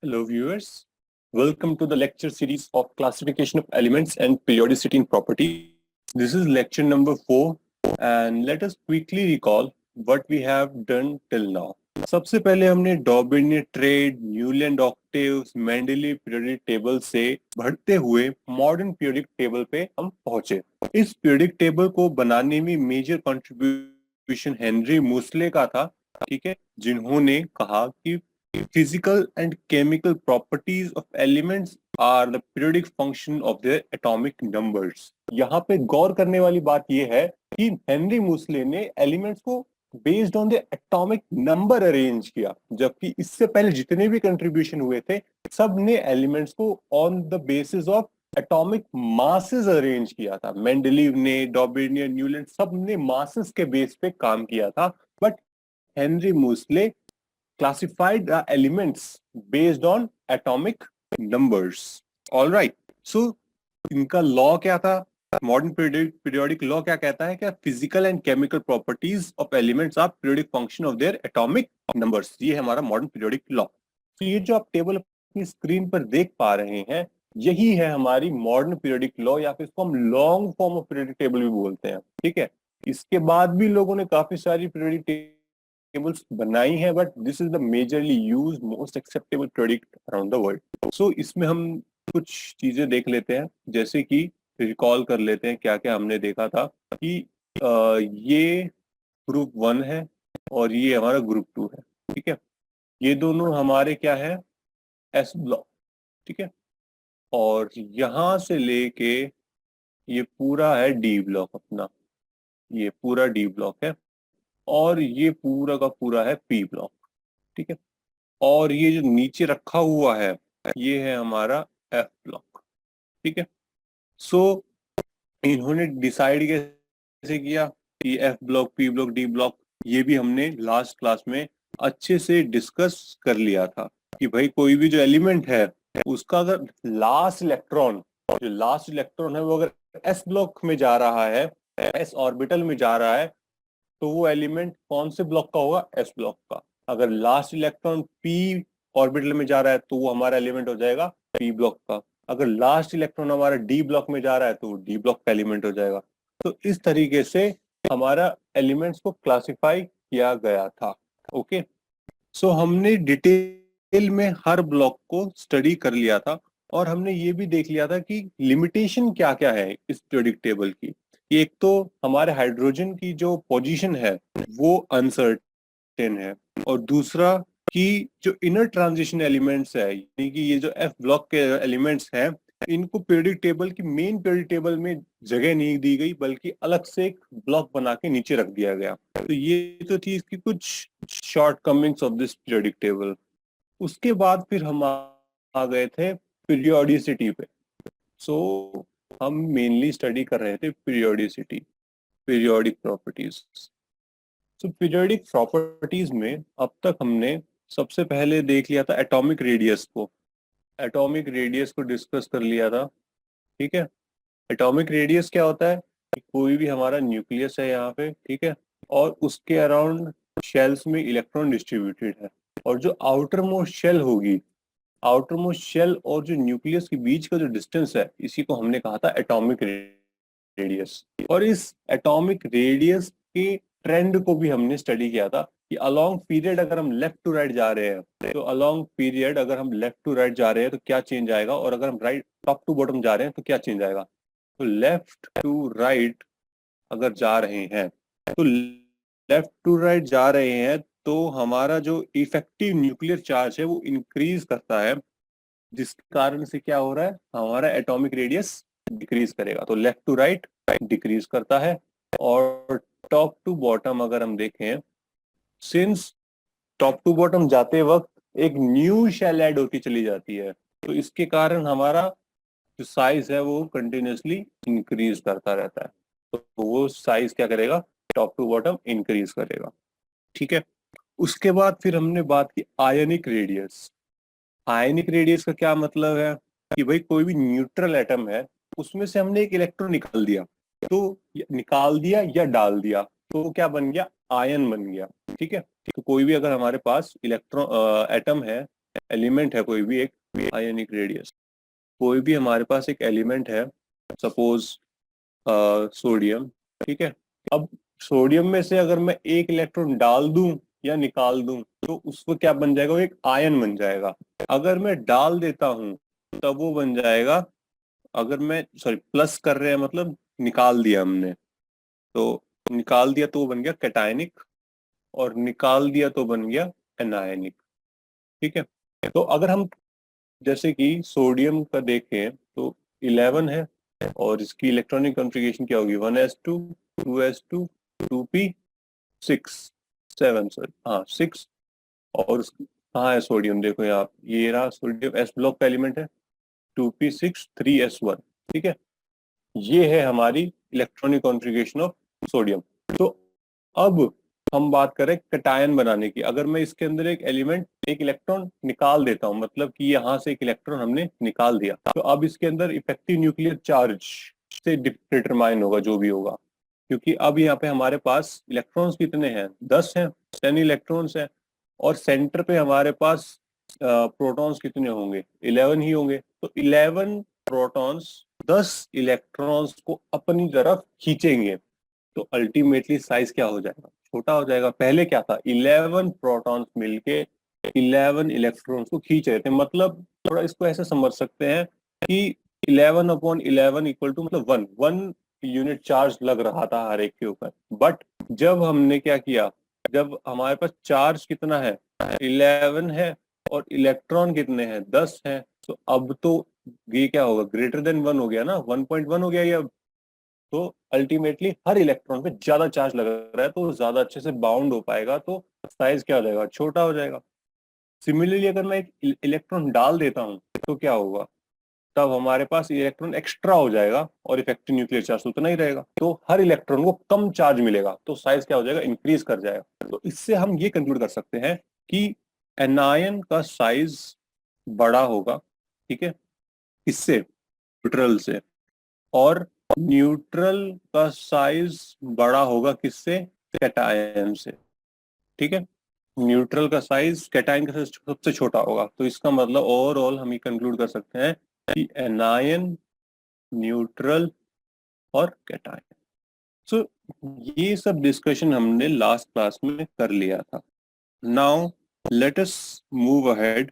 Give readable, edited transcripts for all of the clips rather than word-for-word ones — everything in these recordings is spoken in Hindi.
Hello, viewers. Welcome to the lecture series of classification of elements and periodicity in properties. This is lecture number 4, and let us quickly recall what we have done till now. सबसे पहले हमने Dobereiner triad, Newlands octaves, Mendeleev periodic table से बढ़ते हुए मॉडर्न पीरियोडिक टेबल पे हम पहुंचे। इस पीरियोडिक टेबल को बनाने में मेजर कंट्रीब्यूशन हेनरी मूसले का था, ठीक है, जिन्होंने कहा कि physical and chemical properties of elements are the periodic function of their atomic numbers। यहाँ पे गौर करने वाली बात यह है कि हेनरी मूसले ने एलिमेंट्स को based on the atomic number arrange किया, जबकि इससे पहले जितने भी कंट्रीब्यूशन हुए थे सब ने एलिमेंट्स को on the basis of atomic masses arrange किया था। मेंडलीव ने, डॉबिनियर, न्यूलैंड सब ने मासेस के बेस पे काम किया था, but Henry Moseley classified the elements based on atomic numbers। All right, so इनका लॉ क्या था? मॉडर्न पीरियोडिक लॉ क्या कहता है? क्या physical and chemical properties of elements are periodic function of their atomic numbers. ये है हमारा मॉडर्न पीरियोडिक लॉ। तो ये जो आप टेबल अपनी स्क्रीन पर देख पा रहे हैं, यही है हमारी मॉडर्न पीरियोडिक लॉ, या फिर इसको हम long form of periodic table भी बोलते हैं, ठीक है। इसके बाद भी लोगों ने काफी सारी पीरियोडिक tables बनाई है, but this is the majorly used most acceptable product around the world. So इसमें हम कुछ चीजें देख लेते हैं, जैसे कि रिकॉल कर लेते हैं क्या क्या हमने देखा था कि ये ग्रुप 1 है और ये हमारा ग्रुप 2 है, ठीक है। ये दोनों हमारे क्या है? एस ब्लॉक, ठीक है। और यहां से लेके ये पूरा है डी ब्लॉक अपना, ये पूरा डी ब्लॉक है, और ये पूरा का पूरा है पी ब्लॉक, ठीक है। और ये जो नीचे रखा हुआ है ये है हमारा एफ ब्लॉक, ठीक है। सो इन्होंने डिसाइड कैसे किया कि F block, P block, D block? ये भी हमने लास्ट क्लास में अच्छे से डिस्कस कर लिया था कि भाई कोई भी जो एलिमेंट है उसका अगर लास्ट इलेक्ट्रॉन, जो लास्ट इलेक्ट्रॉन है वो अगर एस ब्लॉक में जा रहा है, एस ऑर्बिटल में जा रहा है, तो वो एलिमेंट कौन से ब्लॉक का होगा? एस ब्लॉक का। अगर लास्ट इलेक्ट्रॉन पी ऑर्बिटल में जा रहा है तो वो हमारा एलिमेंट हो जाएगा पी ब्लॉक का। अगर लास्ट इलेक्ट्रॉन हमारा डी ब्लॉक में जा रहा है तो वो डी ब्लॉक का एलिमेंट हो जाएगा। तो इस तरीके से हमारा एलिमेंट्स को क्लासिफाई किया गया था। ओके, सो हमने डिटेल में हर ब्लॉक को स्टडी कर लिया था, और हमने ये भी देख लिया था कि लिमिटेशन क्या क्या है इस पीरियोडिक टेबल की। एक तो हमारे हाइड्रोजन की जो पोजीशन है वो अनसर्टेन है, और दूसरा कि जो इनर ट्रांजिशन एलिमेंट्स है, यानी कि ये जो एफ ब्लॉक के एलिमेंट्स हैं, इनको पीरियोडिक टेबल की मेन पीरियोडिक टेबल में जगह नहीं दी गई, बल्कि अलग से एक ब्लॉक बना के नीचे रख दिया गया। तो ये तो थी इसकी कुछ shortcomings of this periodic table. उसके बाद फिर हम आ गए थे पीरियोडिसिटी पे। सो हम मेनली स्टडी कर रहे थे पीरियोडिसिटी, पीरियोडिक प्रॉपर्टीज। तो पीरियोडिक प्रॉपर्टीज में अब तक हमने सबसे पहले देख लिया था एटॉमिक रेडियस को, एटॉमिक रेडियस को डिस्कस कर लिया था, ठीक है। एटॉमिक रेडियस क्या होता है कि कोई भी हमारा न्यूक्लियस है यहाँ पे, ठीक है, और उसके अराउंड शेल्स में इलेक्ट्रॉन डिस्ट्रीब्यूटेड है, और जो आउटर मोस्ट शेल होगी, आउटर मोस्ट शेल और जो न्यूक्लियस के बीच का जो डिस्टेंस है, इसी को हमने कहा था एटॉमिक रेडियस। और इस एटॉमिक रेडियस के ट्रेंड को भी हमने स्टडी किया था कि अलोंग पीरियड अगर हम लेफ्ट टू राइट जा रहे हैं तो अलोंग पीरियड अगर हम लेफ्ट टू राइट जा रहे हैं तो क्या चेंज आएगा, और अगर हम राइट टॉप टू बॉटम जा रहे हैं तो क्या चेंज आएगा। तो लेफ्ट टू राइट अगर जा रहे हैं, तो लेफ्ट टू राइट जा रहे हैं तो हमारा जो इफेक्टिव न्यूक्लियर चार्ज है वो इंक्रीज करता है, जिस कारण से क्या हो रहा है, हमारा एटॉमिक रेडियस डिक्रीज करेगा। तो लेफ्ट टू राइट डिक्रीज करता है। और टॉप टू बॉटम अगर हम देखें, सिंस टॉप टू बॉटम जाते वक्त एक न्यू शेल ऐड होती चली जाती है, तो इसके कारण हमारा जो साइज है वो कंटिन्यूसली इंक्रीज करता रहता है। तो वो साइज क्या करेगा? टॉप टू बॉटम इंक्रीज करेगा, ठीक है। उसके बाद फिर हमने बात की आयनिक रेडियस। आयनिक रेडियस का क्या मतलब है कि भाई कोई भी न्यूट्रल एटम है उसमें से हमने एक इलेक्ट्रॉन निकाल दिया, तो निकाल दिया या डाल दिया तो क्या बन गया? आयन बन गया, ठीक है। तो कोई भी अगर हमारे पास इलेक्ट्रॉन एटम है एलिमेंट है कोई भी एक आयनिक रेडियस, कोई भी हमारे पास एक एलिमेंट है, सपोज सोडियम, ठीक है। अब सोडियम में से अगर मैं एक इलेक्ट्रॉन डाल दूं या निकाल दूं तो उसको क्या बन जाएगा, वो एक आयन बन जाएगा। अगर मैं डाल देता हूं तब वो बन जाएगा, अगर मैं सॉरी प्लस कर रहे हैं मतलब निकाल दिया हमने, तो निकाल दिया तो वो बन गया कैटायनिक, और निकाल दिया तो बन गया एनायनिक, ठीक है। तो अगर हम जैसे कि सोडियम का देखें तो 11 है, और इसकी इलेक्ट्रॉनिक कॉन्फ़िगरेशन क्या होगी, 1s2 2s2 2p6 7, सॉरी हाँ 6। और कहाँ है सोडियम, देखो यहाँ ये रहा सोडियम, एस ब्लॉक का एलिमेंट है, 2p6 3s1, ठीक है। ये है हमारी इलेक्ट्रॉनिक कॉन्फ़िगरेशन ऑफ सोडियम। तो अब हम बात करें कटायन बनाने की, अगर मैं इसके अंदर एक एलिमेंट एक इलेक्ट्रॉन निकाल देता हूं, मतलब कि यहां से एक इलेक्ट्रॉन हमने निकाल दिया, तो अब इसके अंदर इफेक्टिव न्यूक्लियर चार्ज से डिटरमाइन होगा जो भी होगा, क्योंकि अब यहाँ पे हमारे पास इलेक्ट्रॉन्स कितने हैं, 10 हैं, 10 इलेक्ट्रॉन्स हैं, और सेंटर पे हमारे पास प्रोटॉन्स कितने होंगे, 11 ही होंगे। तो 11 प्रोटॉन्स 10 इलेक्ट्रॉन्स को अपनी तरफ खींचेंगे, तो अल्टीमेटली साइज क्या हो जाएगा, छोटा हो जाएगा। पहले क्या था, 11 प्रोटॉन्स मिलके 11 इलेक्ट्रॉन्स को खींच रहे थे, मतलब थोड़ा इसको ऐसे समझ सकते हैं कि 11/11 इक्वल टू मतलब 1 यूनिट चार्ज लग रहा था हर एक के ऊपर। बट जब हमने क्या किया, जब हमारे पास चार्ज कितना है, 11 है, और इलेक्ट्रॉन कितने हैं, 10 हैं, तो अब तो ये क्या होगा, ग्रेटर देन 1 हो गया ना, 1.1 हो गया ये अब। तो अल्टीमेटली हर इलेक्ट्रॉन पे ज्यादा चार्ज लग रहा है, तो ज्यादा अच्छे से बाउंड हो पाएगा, तो साइज क्या हो जाएगा, छोटा हो जाएगा। सिमिलरली अगर मैं एक इलेक्ट्रॉन डाल देता हूं तो क्या होगा, तब हमारे पास इलेक्ट्रॉन एक्स्ट्रा हो जाएगा और इफेक्टिव न्यूक्लियर चार्ज उतना ही रहेगा, तो हर इलेक्ट्रॉन को कम चार्ज मिलेगा, तो साइज क्या हो जाएगा, इंक्रीज कर जाएगा। तो इससे हम ये कंक्लूड कर सकते हैं कि एनायन का साइज बड़ा होगा, ठीक है, इससे न्यूट्रल से, और न्यूट्रल का साइज बड़ा होगा किससे, कैटायन से, ठीक है। न्यूट्रल का साइज कैटायन का साइज सबसे छोटा होगा, तो इसका मतलब ओवरऑल हम ये कंक्लूड कर सकते हैं कि एनायन, न्यूट्रल और कैटायन। सो ये सब डिस्कशन हमने लास्ट क्लास में कर लिया था। Now let us move ahead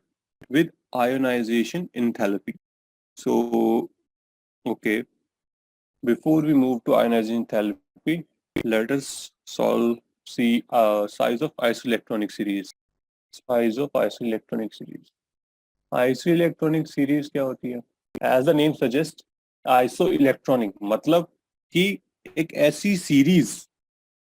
with ionisation enthalpy. So okay, before we move to ionization enthalpy, let us see size of isoelectronic series. Size of isoelectronic series. Isoelectronic series क्या होती है? As the name suggests, isoelectronic मतलब कि एक ऐसी सीरीज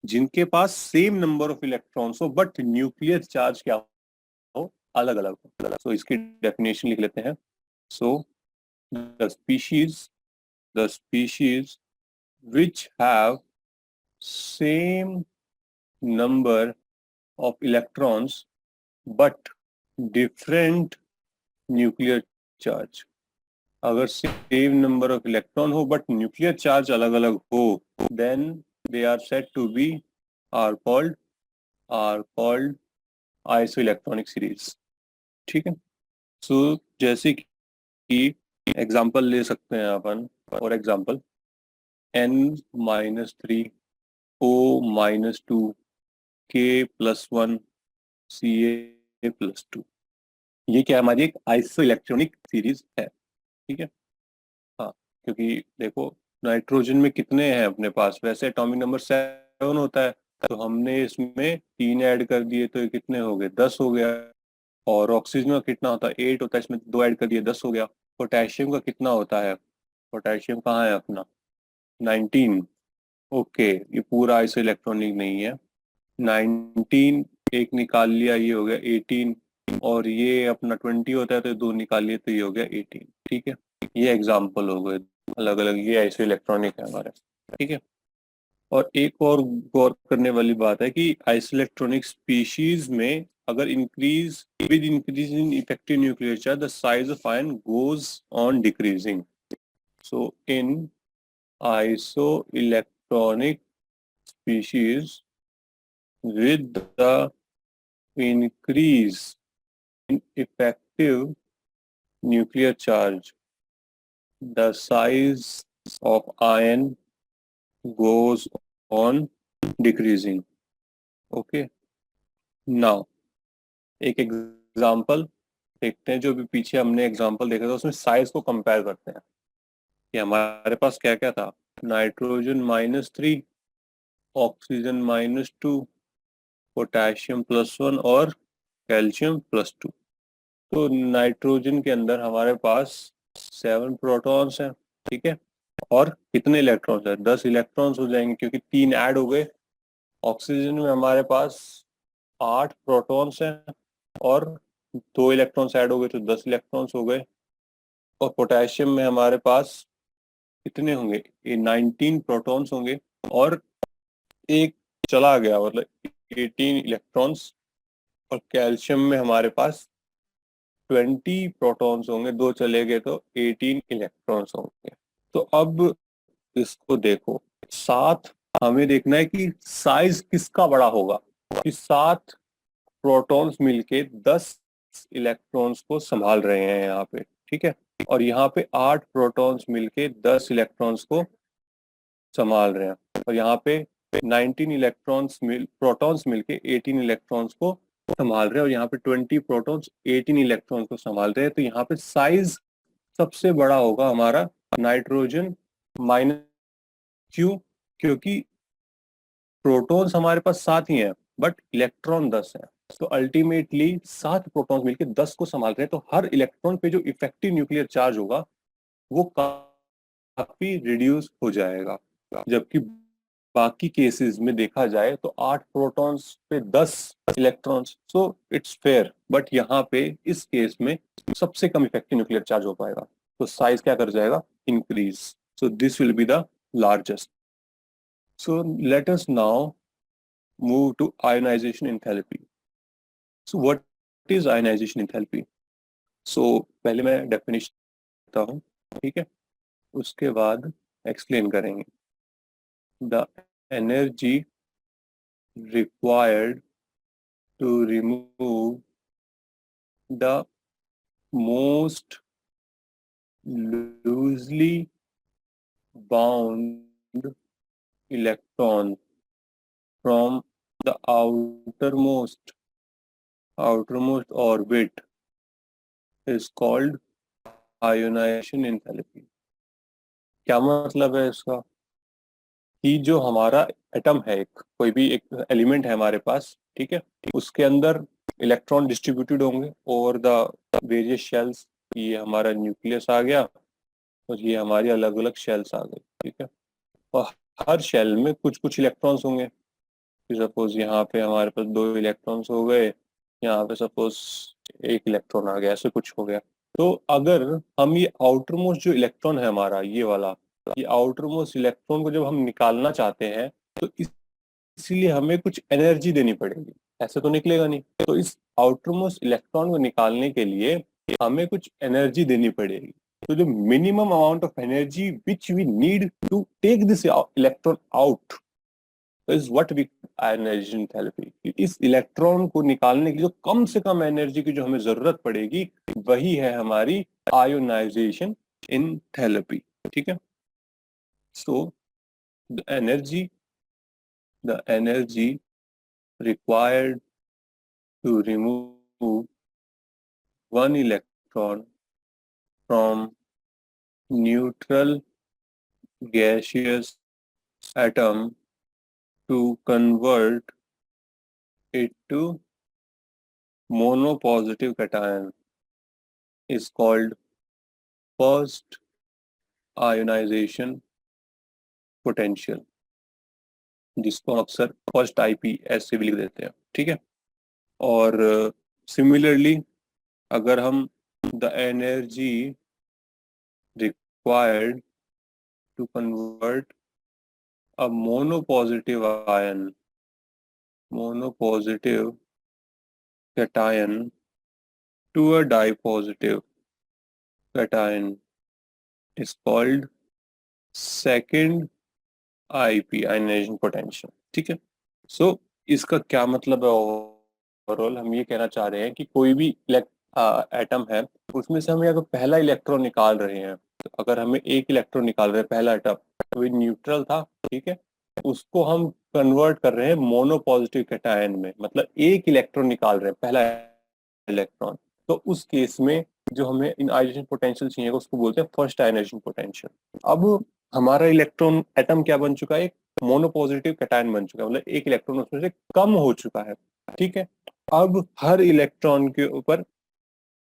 जिनके पास सेम नंबर ऑफ इलेक्ट्रॉन्स हो बट न्यूक्लियर चार्ज क्या हो, अलग अलग हो। सो इसकी डेफिनेशन लिख लेते हैं। So the species which have same number of electrons but different nuclear charge। अगर सेम नंबर ऑफ इलेक्ट्रॉन हो बट न्यूक्लियर चार्ज अलग अलग हो, then they are said to be are called isoelectronic series, ठीक है। सो जैसे कि एग्जांपल ले सकते हैं अपन, for example n-3 O-2 K+1 Ca+2, ये क्या हमारी एक आइसो इलेक्ट्रॉनिक सीरीज है, ठीक है। हाँ, क्योंकि देखो नाइट्रोजन में कितने हैं अपने पास, वैसे एटॉमिक नंबर 7 होता है, तो हमने इसमें 3 ऐड कर दिए तो ये कितने हो गए, 10 हो गया। और ऑक्सीजन का कितना होता है, 8 होता है, इसमें 2 ऐड कर दिए 10 हो गया। पोटेशियम का कितना होता है, पोटेशियम कहाँ है अपना, 19। ओके, ये पूरा आइसो इलेक्ट्रॉनिक नहीं है, 19 एक निकाल लिया ये हो गया 18, और ये अपना 20 होता है तो दो निकाल लिए तो ये हो गया 18, ठीक है। ये एग्जाम्पल हो गए अलग अलग, ये ऐसे इलेक्ट्रॉनिक है हमारे, ठीक है। और एक और गौर करने वाली बात है कि आइसोइलेक्ट्रॉनिक स्पीशीज में अगर increase in effective nuclear charge the size of ion goes on decreasing. So in iso electronic species with the increase in effective effective nuclear charge, the size of ion goes on decreasing. Okay. Now एक एग्जांपल देखते हैं, जो भी पीछे हमने एग्जांपल देखा था उसमें साइज को कंपेयर करते हैं कि हमारे पास क्या क्या था। नाइट्रोजन -3, ऑक्सीजन -2, पोटेशियम +1 और कैल्शियम +2। तो नाइट्रोजन के अंदर हमारे पास 7 प्रोटॉन्स हैं, ठीक है। और कितने इलेक्ट्रॉन्स है? 10 इलेक्ट्रॉन्स हो जाएंगे क्योंकि 3 ऐड हो गए। ऑक्सीजन में हमारे पास 8 प्रोटॉन्स हैं और 2 इलेक्ट्रॉन्स ऐड हो गए तो 10 इलेक्ट्रॉन्स हो गए। और पोटेशियम में हमारे पास कितने होंगे? ये 19 प्रोटॉन्स होंगे और एक चला गया, मतलब 18 इलेक्ट्रॉन्स। और कैल्शियम में हमारे पास 20 प्रोटॉन्स होंगे, 2 चले गए तो 18 इलेक्ट्रॉन्स होंगे। तो अब इसको देखो, 7 हमें देखना है कि साइज किसका बड़ा होगा। कि 7 प्रोटॉन्स मिलके 10 इलेक्ट्रॉन्स को संभाल रहे हैं यहाँ पे, ठीक है। और यहाँ पे 8 प्रोटॉन्स मिलके 10 इलेक्ट्रॉन्स को संभाल रहे हैं। और यहाँ पे 19 प्रोटॉन्स मिलके 18 इलेक्ट्रॉन्स को संभाल रहे हैं। और यहाँ पे 20 प्रोटॉन्स 18 इलेक्ट्रॉन्स को संभाल रहे हैं। तो यहाँ पे साइज सबसे बड़ा होगा हमारा नाइट्रोजन माइनस। क्यों? क्योंकि प्रोटॉन्स हमारे पास 7 ही हैं बट इलेक्ट्रॉन 10 है। तो अल्टीमेटली 7 प्रोटॉन्स मिलके 10 को संभाल रहे हैं। तो हर इलेक्ट्रॉन पे जो इफेक्टिव न्यूक्लियर चार्ज होगा वो काफी रिड्यूस हो जाएगा। जबकि बाकी केसेस में देखा जाए तो 8 प्रोटॉन्स पे 10 electrons, so it's fair. But यहाँ पे इस केस में सबसे कम इफेक्टिव न्यूक्लियर चार्ज हो पाएगा, तो साइज क्या कर जाएगा? Increase. So this will be the largest. So let us now move to ionization enthalpy. So what is ionization enthalpy? So पहले मैं डेफिनेशन देता हूँ, ठीक है, उसके बाद एक्सप्लेन करेंगे। The energy required to remove the most loosely bound electron from the outermost orbit is called ionization enthalpy. क्या मतलब है इसका? कि जो हमारा एटम है, एक कोई भी एक एलिमेंट है हमारे पास, ठीक है, उसके अंदर इलेक्ट्रॉन डिस्ट्रीब्यूटेड होंगे ओवर द वेरियस शेल्स। ये हमारा न्यूक्लियस आ गया और ये हमारी अलग अलग शेल्स आ गई, ठीक है। और हर शेल में कुछ कुछ इलेक्ट्रॉन्स होंगे। सपोज यहाँ पे हमारे पास 2 इलेक्ट्रॉन्स हो गए, यहाँ पे सपोज 1 इलेक्ट्रॉन आ गया, ऐसे कुछ हो गया। तो अगर हम ये आउटर मोस्ट जो इलेक्ट्रॉन है हमारा ये वाला, ये आउटर मोस्ट इलेक्ट्रॉन को जब हम निकालना चाहते हैं तो इसीलिए हमें कुछ एनर्जी देनी पड़ेगी, ऐसे तो निकलेगा नहीं। तो इस आउटर मोस्ट इलेक्ट्रॉन को निकालने के लिए हमें कुछ एनर्जी देनी पड़ेगी। तो जो minimum amount of energy which we need to take this electron out is what we ionization therapy. इस इलेक्ट्रॉन को निकालने की जो कम से कम एनर्जी की जो हमें जरूरत पड़ेगी वही है हमारी आयोनाइजेशन इन थेरेपी, ठीक है। So the energy required to remove one electron from neutral gaseous atom to convert it to monopositive cation is called first ionization potential, जिसको हम अक्सर फर्स्ट आईपी ऐसे भी लिख देते हैं, ठीक है। और सिमिलरली अगर हम the energy required to convert a monopositive cation to a dipositive cation is called second IP ionization potential, ठीक है। सो इसका क्या मतलब है? ओवरऑल हम ये कहना चाह रहे हैं कि कोई भी एटम है, उसमें से हम अगर पहला इलेक्ट्रॉन निकाल रहे हैं, तो अगर हमें एक इलेक्ट्रॉन निकाल रहे हैं पहला एटम, तो ये न्यूट्रल था, ठीक है, उसको हम कन्वर्ट कर रहे हैं मोनो पॉजिटिव कैटायन में, मतलब एक इलेक्ट्रॉन निकाल रहे हैं पहला इलेक्ट्रॉन। तो उस केस में जो हमें आयनाइजेशन पोटेंशियल चाहिए उसको बोलते हैं फर्स्ट आयनाइजेशन पोटेंशियल। अब हमारा इलेक्ट्रॉन एटम क्या बन चुका है, एक मोनो पॉजिटिव कैटायन बन चुका है, मतलब एक इलेक्ट्रॉन उसमें से कम हो चुका है, ठीक है। अब हर इलेक्ट्रॉन के ऊपर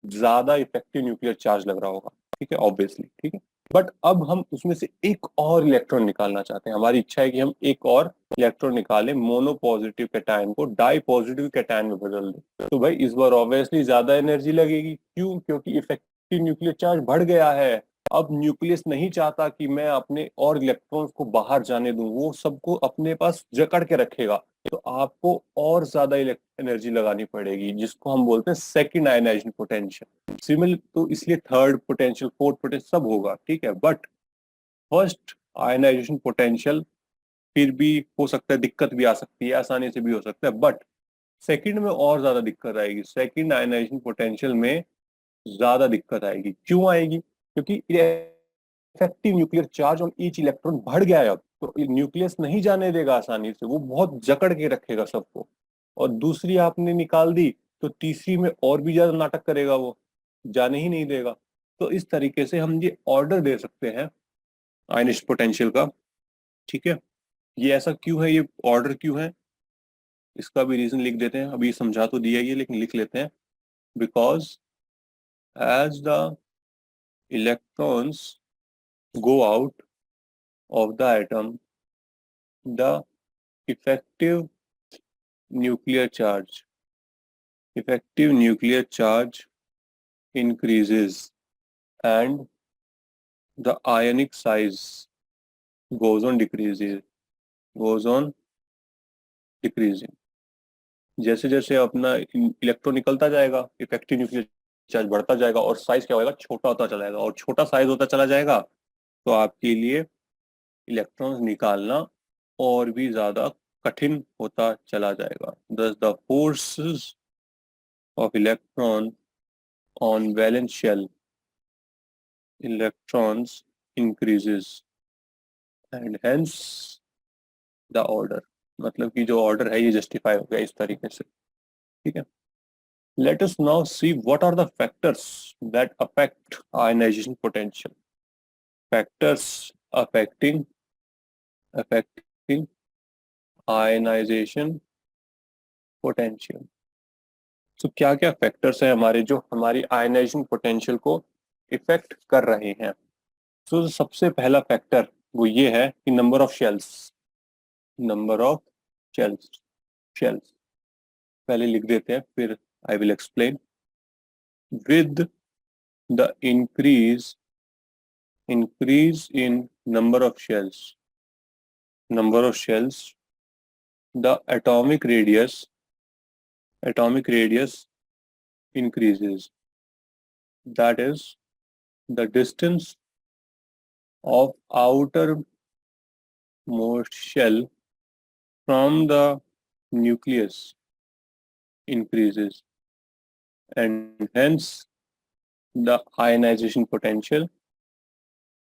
ज्यादा इफेक्टिव न्यूक्लियर चार्ज लग रहा होगा, ठीक है, ऑब्वियसली, ठीक है। बट अब हम उसमें से एक और इलेक्ट्रॉन निकालना चाहते हैं, हमारी इच्छा है कि हम एक और इलेक्ट्रॉन निकालें, मोनो पॉजिटिव कैटायन को डाई पॉजिटिव कैटायन में बदल दें। तो भाई इस बार ऑब्वियसली ज्यादा एनर्जी लगेगी, क्यों? क्योंकि इफेक्टिव न्यूक्लियर चार्ज बढ़ गया है। अब न्यूक्लियस नहीं चाहता कि मैं अपने और इलेक्ट्रॉन्स को बाहर जाने दूं, वो सबको अपने पास जकड़ के रखेगा। तो आपको और ज्यादा एनर्जी लगानी पड़ेगी, जिसको हम बोलते हैं सेकंड आयनाइजेशन पोटेंशियल। सिमिलर तो इसलिए थर्ड पोटेंशियल, फोर्थ पोटेंशियल सब होगा, ठीक है। बट फर्स्ट आयनाइजेशन पोटेंशियल फिर भी हो सकता है, दिक्कत भी आ सकती है, आसानी से भी हो सकता है, बट सेकंड में और ज्यादा दिक्कत आएगी। सेकंड आयनाइजेशन पोटेंशियल में ज्यादा दिक्कत आएगी। क्यों आएगी? क्योंकि effective nuclear charge on each electron बढ़ गया है अब, तो न्यूक्लियस नहीं जाने देगा आसानी से, वो बहुत जकड़ के रखेगा सबको। और दूसरी आपने निकाल दी, तो तीसरी में और भी ज्यादा नाटक करेगा, वो जाने ही नहीं देगा। तो इस तरीके से हम ये ऑर्डर दे सकते हैं आयनिस्ट पोटेंशियल का, ठीक है। ये ऐसा क्यों है, ये ऑर्डर क्यों है, इसका भी रीजन लिख देते हैं। अभी समझा तो दिया ही है, लेकिन लिख लेते हैं। Because as the electrons go out of the atom, the effective nuclear charge, effective nuclear charge increases and the ionic size goes on decreasing, goes on decreasing। जैसे जैसे अपना इलेक्ट्रॉन निकलता जाएगा, इफेक्टिव न्यूक्लियर चार्ज बढ़ता जाएगा और साइज क्या होगा, छोटा होता चला जाएगा, और छोटा साइज होता चला जाएगा, तो आपके लिए इलेक्ट्रॉन्स निकालना और भी ज्यादा कठिन होता चला जाएगा। thus the forces of electron on valence shell electrons increases and hence the order। मतलब कि जो ऑर्डर है ये जस्टिफाई हो गया इस तरीके से, ठीक है। let us now see what are the factors that affect ionization potential। factors affecting ionization potential। तो क्या क्या फैक्टर्स हैं हमारे जो हमारी आयनाइजेशन पोटेंशियल को इफेक्ट कर रहे हैं। तो सबसे पहला फैक्टर वो ये है कि number of shells, number of shells, shells पहले लिख देते हैं, फिर I will explain. With the increase in number of shells, number of shells, the atomic radius increases, that is the distance of outermost shell from the nucleus increases and hence the ionization potential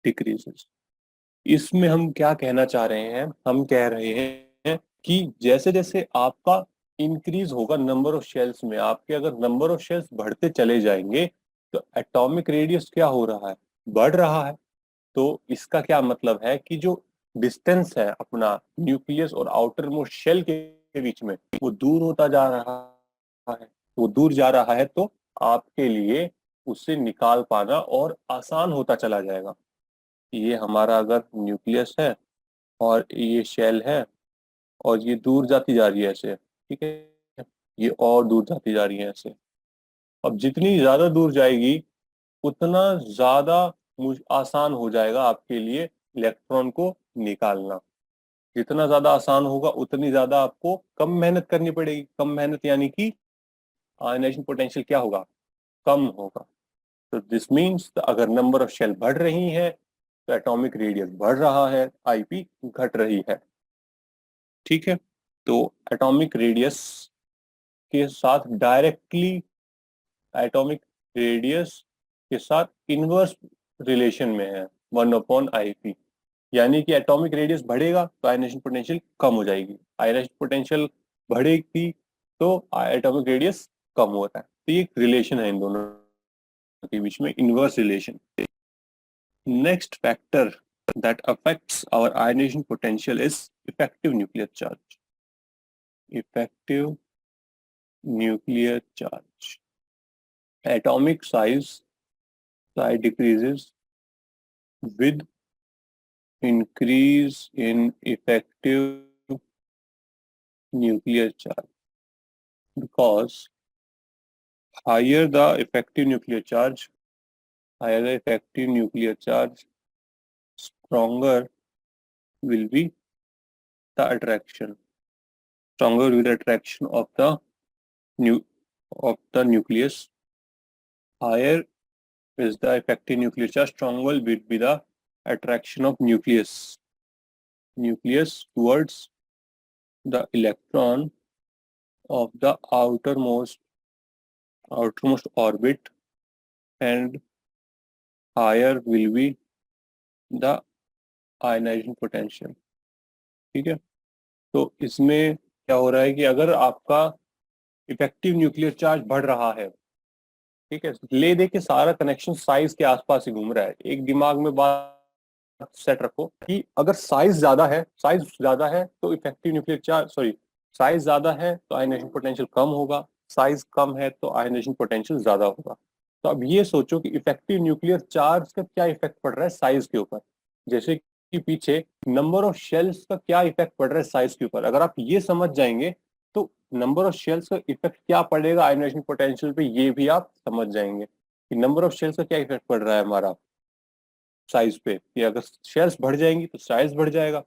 decreases। इसमें हम क्या कहना चाह रहे हैं, हम कह रहे हैं कि जैसे जैसे आपका इंक्रीज होगा नंबर ऑफ शेल्स में, आपके अगर नंबर ऑफ शेल्स बढ़ते चले जाएंगे, तो एटॉमिक रेडियस क्या हो रहा है, बढ़ रहा है। तो इसका क्या मतलब है कि जो डिस्टेंस है अपना न्यूक्लियस और आउटर मोस्ट शेल के बीच में, वो दूर होता जा रहा है। वो दूर जा रहा है, तो आपके लिए उससे निकाल पाना और आसान होता चला जाएगा। ये हमारा अगर न्यूक्लियस है और ये शेल है, और ये दूर जाती जा रही है ऐसे, ठीक है, ये और दूर जाती जा रही है ऐसे। अब जितनी ज्यादा दूर जाएगी, उतना ज्यादा आसान हो जाएगा आपके लिए इलेक्ट्रॉन को निकालना। जितना ज्यादा आसान होगा, उतनी ज्यादा आपको कम मेहनत करनी पड़ेगी। कम मेहनत यानी कि आयनाइजेशन पोटेंशियल क्या होगा, कम होगा। तो दिस मीन्स अगर नंबर ऑफ शेल बढ़ रही है, तो एटॉमिक रेडियस बढ़ रहा है, आईपी घट रही है, ठीक है। तो एटॉमिक रेडियस के साथ डायरेक्टली एटॉमिक रेडियस के साथ इनवर्स रिलेशन में है 1/IP। यानी कि एटॉमिक रेडियस बढ़ेगा तो आयनाइजेशन पोटेंशियल कम हो जाएगी, आयनाइजेशन पोटेंशियल बढ़ेगी तो एटॉमिक रेडियस कम हो रहा है। तो ये एक रिलेशन है इन दोनों के बीच में, inverse relation. Next factor that affects our ionization potential is effective nuclear charge. Effective nuclear charge. Atomic size decreases with increase in effective nuclear charge, because higher the effective nuclear charge, stronger will be the attraction. Stronger will be the attraction of the nucleus. Higher is the effective nuclear charge, stronger will be the attraction of nucleus towards the electron of the outermost orbit, and higher will be the ionization potential. ठीक है, तो इसमें क्या हो रहा है कि अगर आपका इफेक्टिव न्यूक्लियर चार्ज बढ़ रहा है, ठीक है, ले दे के सारा कनेक्शन साइज के आसपास ही घूम रहा है। एक दिमाग में बात सेट रखो कि अगर साइज ज्यादा है तो effective nuclear charge, sorry, size ज्यादा है तो आयनाइजेशन पोटेंशियल कम होगा, साइज कम है तो आयनाइजेशन पोटेंशियल ज्यादा होगा। तो अब ये सोचो कि इफेक्टिव न्यूक्लियर चार्ज का क्या इफेक्ट पड़ रहा है साइज के ऊपर, जैसे कि पीछे नंबर ऑफ शेल्स का क्या इफेक्ट पड़ रहा है साइज के ऊपर। अगर आप ये समझ जाएंगे तो नंबर ऑफ शेल्स का इफेक्ट क्या पड़ेगा आयनाइजेशन पोटेंशियल पे, ये भी आप समझ जाएंगे कि नंबर ऑफ शेल्स का क्या इफेक्ट पड़ रहा है हमारा साइज पे। कि अगर शेल्स बढ़ जाएंगी तो साइज बढ़ जाएगा,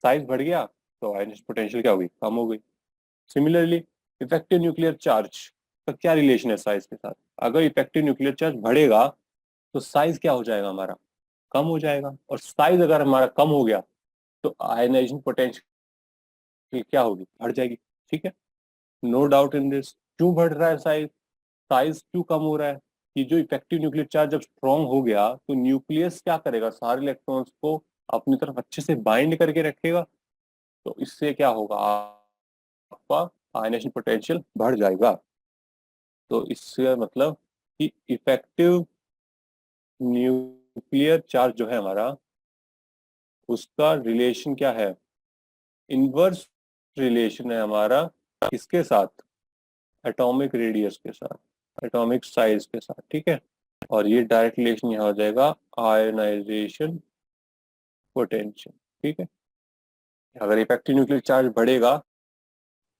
साइज बढ़ गया तो आयनाइजेशन पोटेंशियल क्या होगी, कम हो गई। सिमिलरली इफेक्टिव न्यूक्लियर चार्ज का क्या रिलेशन है साइज के साथ। अगर इफेक्टिव न्यूक्लियर चार्ज बढ़ेगा तो साइज क्या हो जाएगा हमारा, कम हो जाएगा, और साइज अगर हमारा कम हो गया तो आयनाइजेशन पोटेंशियल क्या होगी, बढ़ जाएगी। ठीक है, नो डाउट इन दिस। क्यों बढ़ रहा है साइज, साइज क्यों कम हो रहा है कि जो इफेक्टिव न्यूक्लियर चार्ज जब स्ट्रॉन्ग हो गया तो न्यूक्लियस क्या करेगा, सारे इलेक्ट्रॉन्स को अपनी तरफ अच्छे से बाइंड करके रखेगा, तो इससे क्या होगा, आपका आयनाइजेशन पोटेंशियल बढ़ जाएगा। तो इससे मतलब कि इफेक्टिव न्यूक्लियर चार्ज जो है हमारा, उसका रिलेशन क्या है, इनवर्स रिलेशन है हमारा किसके साथ, एटॉमिक रेडियस के साथ, एटॉमिक साइज के साथ। ठीक है, और ये डायरेक्ट रिलेशन यहाँ हो जाएगा आयनाइजेशन पोटेंशियल। ठीक है, अगर इफेक्टिव न्यूक्लियर चार्ज बढ़ेगा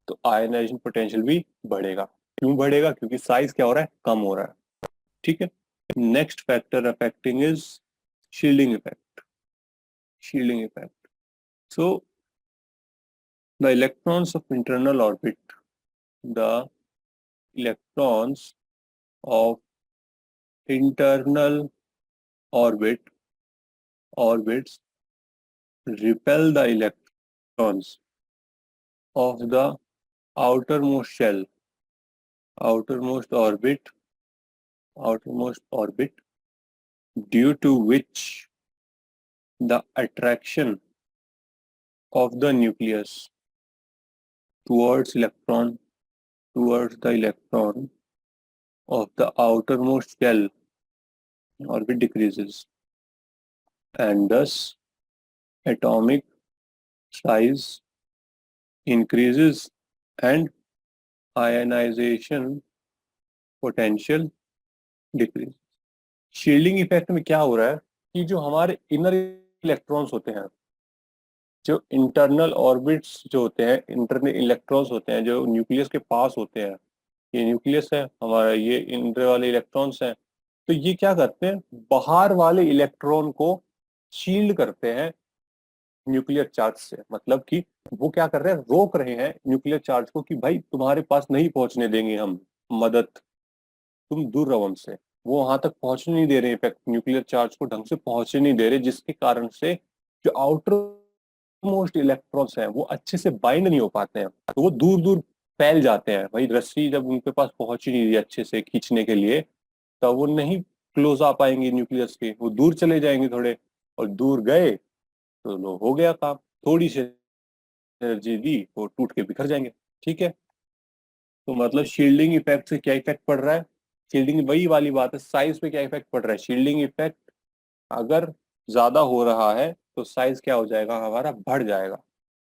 तो आयनाइजेशन पोटेंशियल भी बढ़ेगा। क्यों बढ़ेगा, क्योंकि साइज क्या हो रहा है, कम हो रहा है। ठीक है, next factor affecting is shielding effect. Shielding effect, so the electrons of internal orbit, the electrons of internal orbits repel the electrons of the outermost shell, outermost orbit, due to which the attraction of the nucleus towards the electron of the outermost shell orbit decreases, and thus atomic size increases and ionization potential decrease। Shielding effect में क्या हो रहा है कि जो हमारे इनर इलेक्ट्रॉन्स होते हैं, जो इंटरनल ऑर्बिट्स जो होते हैं, इंटरनल इलेक्ट्रॉन्स होते हैं जो न्यूक्लियस के पास होते हैं, ये न्यूक्लियस है हमारा, ये इंटर वाले इलेक्ट्रॉन्स हैं, तो ये क्या करते हैं, बाहर वाले इलेक्ट्रॉन को शील्ड करते हैं न्यूक्लियर चार्ज से। मतलब कि वो क्या कर रहे हैं, रोक रहे हैं न्यूक्लियर चार्ज को कि भाई तुम्हारे पास नहीं पहुंचने देंगे हम मदद, तुम दूर रहो हमसे। वो वहां तक पहुंचने नहीं दे रहे, इफेक्ट न्यूक्लियर चार्ज को ढंग से पहुंचने नहीं दे रहे, जिसके कारण से जो आउटर मोस्ट इलेक्ट्रॉन्स हैं वो अच्छे से बाइंड नहीं हो पाते हैं, तो वो दूर दूर फैल जाते हैं। भाई रस्सी जब उनके पास पहुंच ही नहीं रही अच्छे से खींचने के लिए, तो वो नहीं क्लोज आ पाएंगे न्यूक्लियस के, वो दूर चले जाएंगे थोड़े, और दूर गए तो लो हो गया काम। थोड़ी सी एनर्जी दी वो टूट के बिखर जाएंगे। ठीक है, तो मतलब शील्डिंग इफेक्ट से क्या इफेक्ट पड़ रहा है? शील्डिंग वही वाली बात है, साइज पे क्या इफेक्ट पड़ रहा है? शील्डिंग इफेक्ट अगर ज्यादा हो रहा है तो साइज क्या हो जाएगा हमारा? बढ़ जाएगा,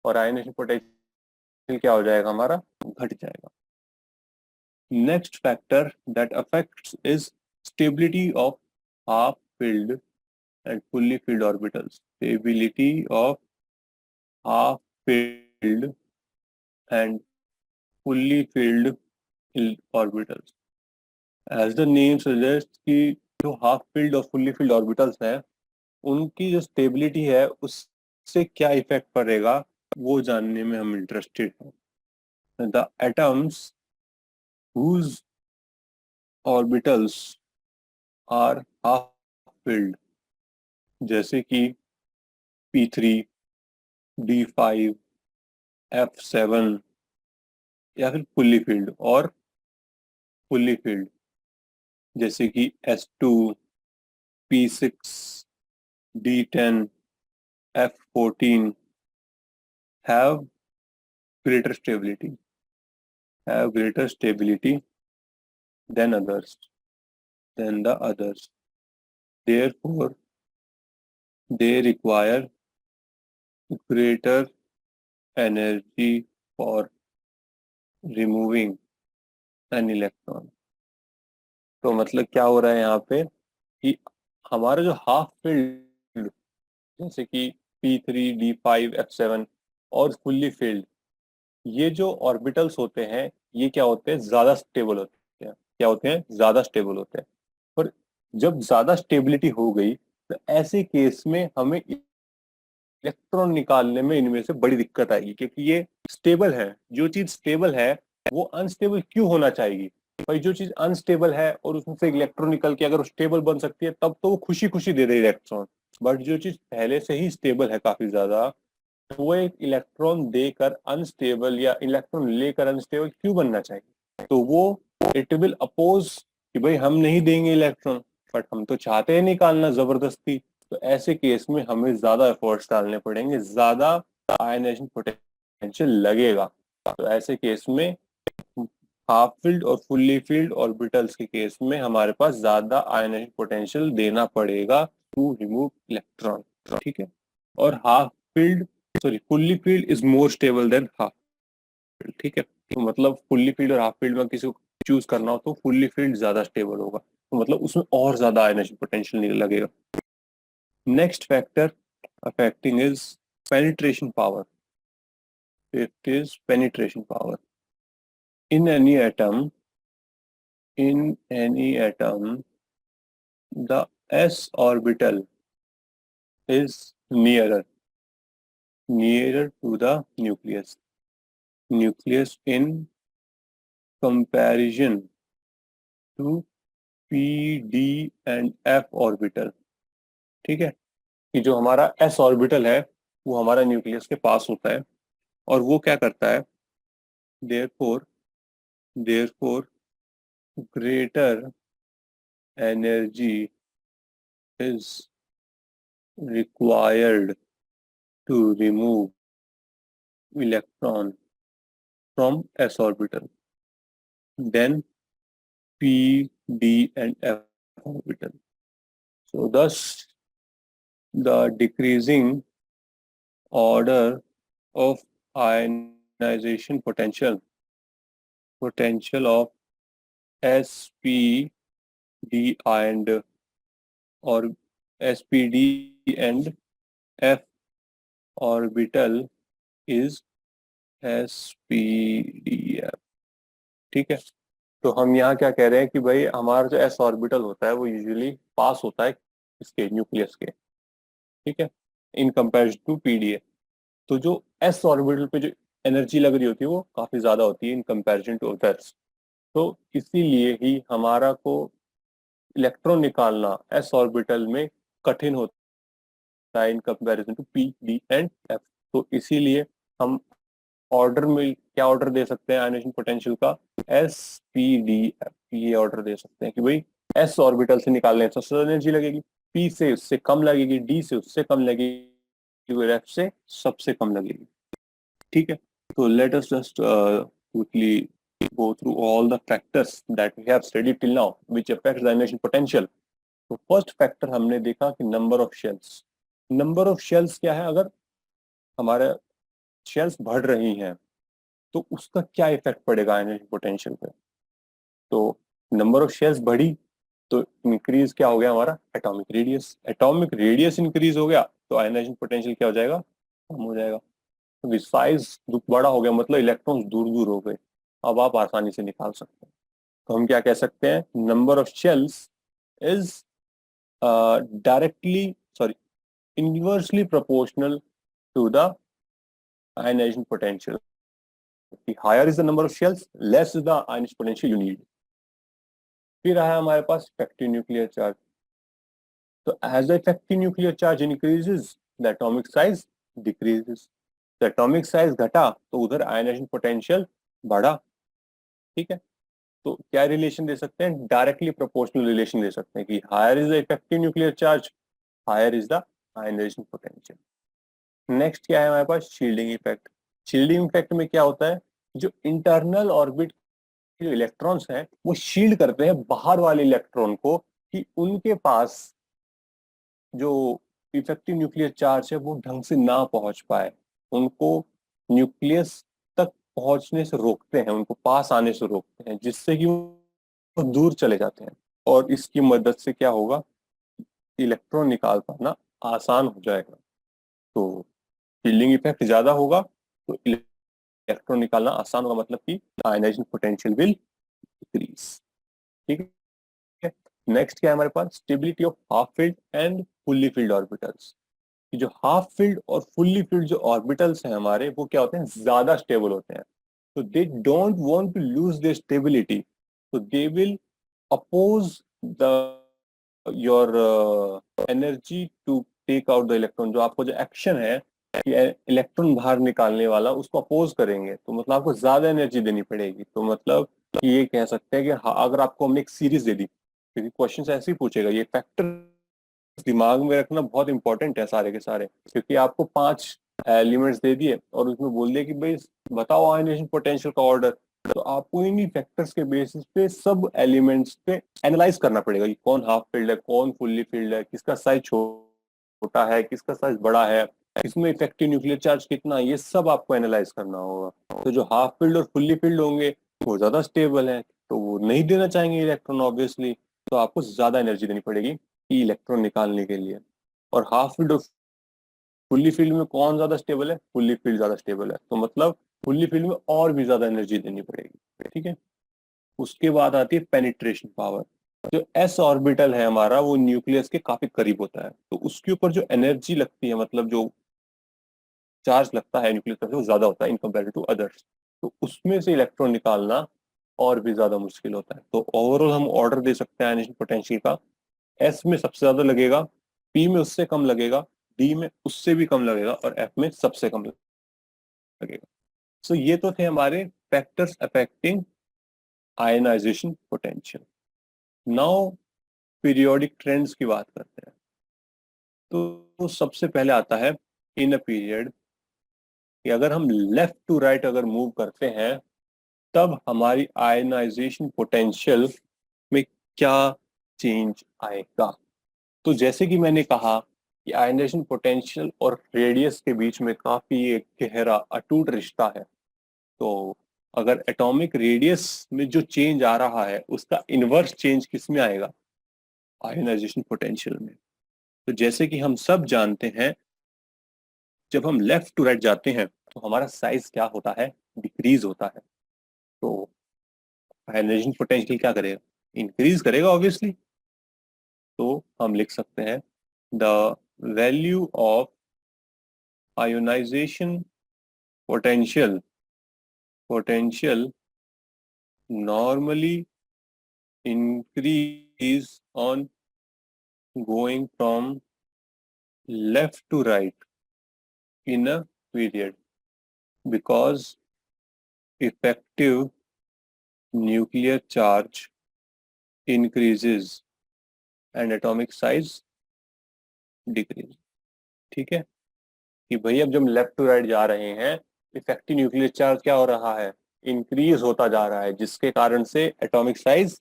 और आयनेशन पोटेंशियल क्या हो जाएगा हमारा? घट जाएगा। Next factor that affects is stability of half filled and fully filled orbitals. Stability of half filled and fully filled orbitals. As the name suggests कि जो हाफ filled और fully filled orbitals हैं, उनकी जो स्टेबिलिटी है उससे क्या इफेक्ट पड़ेगा वो जानने में हम इंटरेस्टेड हैं। The atoms whose orbitals are half filled, जैसे कि P3, D5, F7, या फिर फुल्ली फील्ड और फुल्ली फील्ड, जैसे कि S2, P6, D10, F14, have greater stability, have greater stability than others, than the others. Therefore, they require greater energy for removing an electron. तो मतलब क्या हो रहा है यहाँ पे कि हमारा जो हाफ फील्ड, जैसे कि P3, D5, F7 और फुल्ली फील्ड, ये जो ऑर्बिटल्स होते हैं ये क्या होते हैं? ज्यादा स्टेबल होते हैं। क्या होते हैं? ज्यादा स्टेबल होते हैं। पर जब ज्यादा स्टेबिलिटी हो गई तो ऐसे केस में हमें इलेक्ट्रॉन निकालने में इनमें से बड़ी दिक्कत आएगी, क्योंकि ये स्टेबल है। जो चीज स्टेबल है वो अनस्टेबल क्यों होना चाहिए? भाई जो चीज अनस्टेबल है और उसमें से इलेक्ट्रॉन निकल के अगर स्टेबल बन सकती है तब तो वो खुशी खुशी दे दे इलेक्ट्रॉन। बट जो चीज पहले से ही स्टेबल है काफी ज्यादा, तो वो एक इलेक्ट्रॉन देकर अनस्टेबल या इलेक्ट्रॉन लेकर अनस्टेबल क्यों बनना चाहिए? तो वो इट विल अपोज कि भाई हम नहीं देंगे इलेक्ट्रॉन, बट हम तो चाहते हैं निकालना जबरदस्ती। तो ऐसे केस में हमें ज्यादा एफर्ट्स डालने पड़ेंगे, ज्यादा आयनाइजेशन पोटेंशियल लगेगा। तो ऐसे केस में हाफ फील्ड और फुल्ली फील्ड ऑर्बिटल्स के केस में हमारे पास ज्यादा आयनाइजेशन पोटेंशियल देना पड़ेगा टू रिमूव इलेक्ट्रॉन। ठीक है, और half field, sorry, fully field is more stable than half field. ठीक है, तो मतलब फुल्ली फील्ड और हाफ फील्ड में किसी को चूज करना हो तो फुल्ली फील्ड ज्यादा स्टेबल होगा, तो मतलब उसमें और ज्यादा आयनाइजेशन पोटेंशियल नहीं लगेगा। Next factor affecting is penetration power. It is penetration power. In any atom, in any atom, the s orbital is nearer to the nucleus. Nucleus in comparison to p, d and f orbital. ठीक है, कि जो हमारा s ऑर्बिटल है वो हमारा न्यूक्लियस के पास होता है, और वो क्या करता है? therefore therefore greater energy is required to remove electron from s orbital than p, d and f orbital. So thus the decreasing order of ionization potential of s, p, d and or SPD and F orbital is SPDF। ठीक है, तो हम यहाँ क्या कह रहे हैं कि भाई हमारा जो s ऑर्बिटल होता है वो यूजुअली पास होता है इसके न्यूक्लियस के। ठीक है, इन कंपेरिजन टू पीडीए। तो जो s ऑर्बिटल पे जो एनर्जी लग रही होती है वो काफी ज्यादा होती है इन कंपेरिजन टू अदर्स। तो इसीलिए ही हमारा को इलेक्ट्रॉन निकालना s ऑर्बिटल में कठिन होता है in comparison to P, D and F. तो इसीलिए हम ऑर्डर में क्या ऑर्डर दे सकते हैं आयनाइजेशन पोटेंशियल का? S P D F, ये ऑर्डर दे सकते हैं कि भाई S ऑर्बिटल से निकालने से सबसे एनर्जी लगेगी, P से उससे कम लगेगी, D से उससे कम लगेगी, और F से सबसे कम लगेगी। ठीक है, तो let us just quickly go through all the factors that we have studied till now which affects the ionization potential. तो फर्स्ट फैक्टर हमने देखा कि number of shells. Number of shells क्या है? अगर हमारे शेल्स बढ़ रही हैं तो उसका क्या इफेक्ट पड़ेगा आयनाइजेशन पोटेंशियल पे? तो नंबर ऑफ शेल्स बढ़ी तो इंक्रीज क्या हो गया? हमारा atomic radius. Atomic radius increase हो गया तो आयनाइजेशन पोटेंशियल क्या हो जाएगा? कम हो जाएगा। तो साइज बड़ा हो गया मतलब इलेक्ट्रॉन्स दूर दूर हो गए, अब आप आसानी से निकाल सकते हैं। तो हम क्या कह सकते हैं? Number of shells is directly sorry inversely proportional to the ionization potential. The higher is the number of shells, less is the ionization potential you need. फिर आया हमारे पास इफेक्टिव न्यूक्लियर चार्ज। तो as the effective nuclear charge increases, the atomic size decreases. तो एटॉमिक साइज घटा तो उधर आयनाइजेशन पोटेंशियल बढ़ा। ठीक है, तो क्या रिलेशन दे सकते हैं? डायरेक्टली प्रोपोर्शनल रिलेशन दे सकते हैं कि higher is the effective nuclear charge, higher is the ionization potential. Next क्या है हमारे पास? Shielding effect. शील्डिंग इफेक्ट में क्या होता है? जो इंटरनल ऑर्बिट जो इलेक्ट्रॉन्स हैं वो शील्ड करते हैं बाहर वाले इलेक्ट्रॉन को कि उनके पास जो इफेक्टिव न्यूक्लियर चार्ज है वो ढंग से ना पहुंच पाए, उनको न्यूक्लियस तक पहुंचने से रोकते हैं, उनको पास आने से रोकते हैं, जिससे कि वो दूर चले जाते हैं। और इसकी मदद से क्या होगा? इलेक्ट्रॉन निकाल पाना आसान हो जाएगा। तो शील्डिंग इफेक्ट ज्यादा होगा तो इलेक्ट्रॉन निकालना आसान होगा, मतलब कि आयनाइजेशन पोटेंशियल विल डिक्रीज। ठीक है, नेक्स्ट क्या है हमारे पास? Stability of half filled and fully filled orbitals. जो हाफ फील्ड और फुल्ली फील्ड जो ऑर्बिटल्स हैं हमारे, वो क्या होते हैं? ज्यादा स्टेबल होते हैं। तो they don't want to lose their stability, तो they will oppose the your energy to take out the electron. जो आपको जो एक्शन है कि इलेक्ट्रॉन बाहर निकालने वाला, उसको अपोज करेंगे, तो मतलब आपको ज्यादा एनर्जी देनी पड़ेगी। तो मतलब ये कह सकते हैं कि अगर आपको हमने एक सीरीज दे दी, क्योंकि क्वेश्चन ऐसे ही पूछेगा, ये फैक्टर दिमाग में रखना बहुत इंपॉर्टेंट है सारे के सारे, क्योंकि आपको 5 एलिमेंट्स दे दिए और उसमें बोल दिया कि भाई बताओ आयनाइजेशन पोटेंशियल का ऑर्डर। तो आपको इन्हीं फैक्टर्स के बेसिस पे सब एलिमेंट्स पे एनालाइज करना पड़ेगा कि कौन हाफ फील्ड है, कौन फुल्ली फील्ड है, किसका साइज छोटा है, किसका साइज बड़ा है, इसमें इफेक्टिव न्यूक्लियर चार्ज कितना है, ये सब आपको एनालाइज करना होगा। तो जो हाफ फील्ड और फुल्ली फील्ड होंगे वो ज्यादा स्टेबल है, तो वो नहीं देना चाहेंगे इलेक्ट्रॉन ऑब्वियसली, तो आपको ज्यादा एनर्जी देनी पड़ेगी इलेक्ट्रॉन निकालने के लिए। और हाफ फील्ड और फुल्ली फील्ड में कौन ज्यादा स्टेबल है? फुल्ली फील्ड ज्यादा स्टेबल है, तो मतलब फुल्ली फील्ड में और भी ज्यादा एनर्जी देनी पड़ेगी। ठीक है, उसके बाद आती है पेनिट्रेशन पावर। जो एस ऑर्बिटल है हमारा वो न्यूक्लियस के काफी करीब होता है, तो उसके ऊपर जो एनर्जी लगती है, मतलब जो चार्ज लगता है न्यूक्लियस पर, वो ज्यादा होता है इन कंपेयर टू अदर्स। तो उसमें से इलेक्ट्रॉन निकालना और भी ज्यादा मुश्किल होता है। तो ओवरऑल हम ऑर्डर दे सकते हैं आयनाइजेशन पोटेंशियल का, एस में सबसे ज्यादा लगेगा, पी में उससे कम लगेगा, डी में उससे भी कम लगेगा, और एफ में सबसे कम लगेगा। सो ये तो थे हमारे factors affecting ionization potential. Now periodic trends की बात करते हैं। तो सबसे पहले आता है इन अ पीरियड, कि अगर हम लेफ्ट टू राइट अगर मूव करते हैं तब हमारी आयनाइजेशन पोटेंशियल में क्या चेंज आएगा। तो जैसे कि मैंने कहा कि आयनाइजेशन पोटेंशियल और रेडियस के बीच में काफी एक गहरा अटूट रिश्ता है। तो अगर एटॉमिक रेडियस में जो चेंज आ रहा है उसका इनवर्स चेंज किस में आएगा? आयनाइजेशन पोटेंशियल में। तो जैसे कि हम सब जानते हैं, जब हम लेफ्ट टू राइट जाते हैं तो हमारा साइज क्या होता है? डिक्रीज होता है। तो आयनाइजेशन पोटेंशियल क्या करेगा? इंक्रीज करेगा ऑब्वियसली। तो हम लिख सकते हैं the value of ionization potential normally increase on going from left to right in a period. because effective nuclear charge increases and atomic size decreases. ठीक है, कि भाई अब जब हम लेफ्ट टू राइट जा रहे हैं, इफेक्टिव न्यूक्लियर चार्ज क्या हो रहा है, इंक्रीज होता जा रहा है, जिसके कारण से एटॉमिक साइज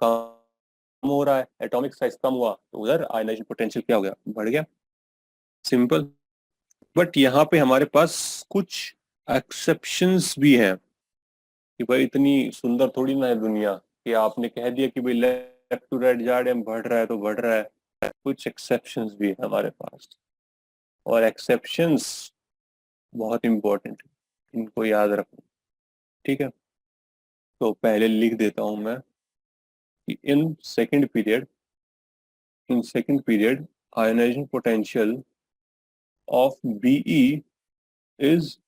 कम हो रहा है। एटॉमिक साइज कम हुआ तो उधर आयनाइजेशन पोटेंशियल क्या हो गया, बढ़ गया। सिंपल। बट यहाँ पे हमारे पास कुछ एक्सेप्शंस भी हैं कि भाई इतनी सुंदर थोड़ी ना है दुनिया कि आपने कह दिया कि भाई लेफ्ट टू राइट जा रहे हैं, बढ़ रहा है तो बढ़ रहा है। कुछ एक्सेप्शंस भी है हमारे पास, और एक्सेप्शंस बहुत इंपॉर्टेंट है, इनको याद रखो। ठीक है, तो पहले लिख देता हूं मैं कि in second period ionization potential of BE is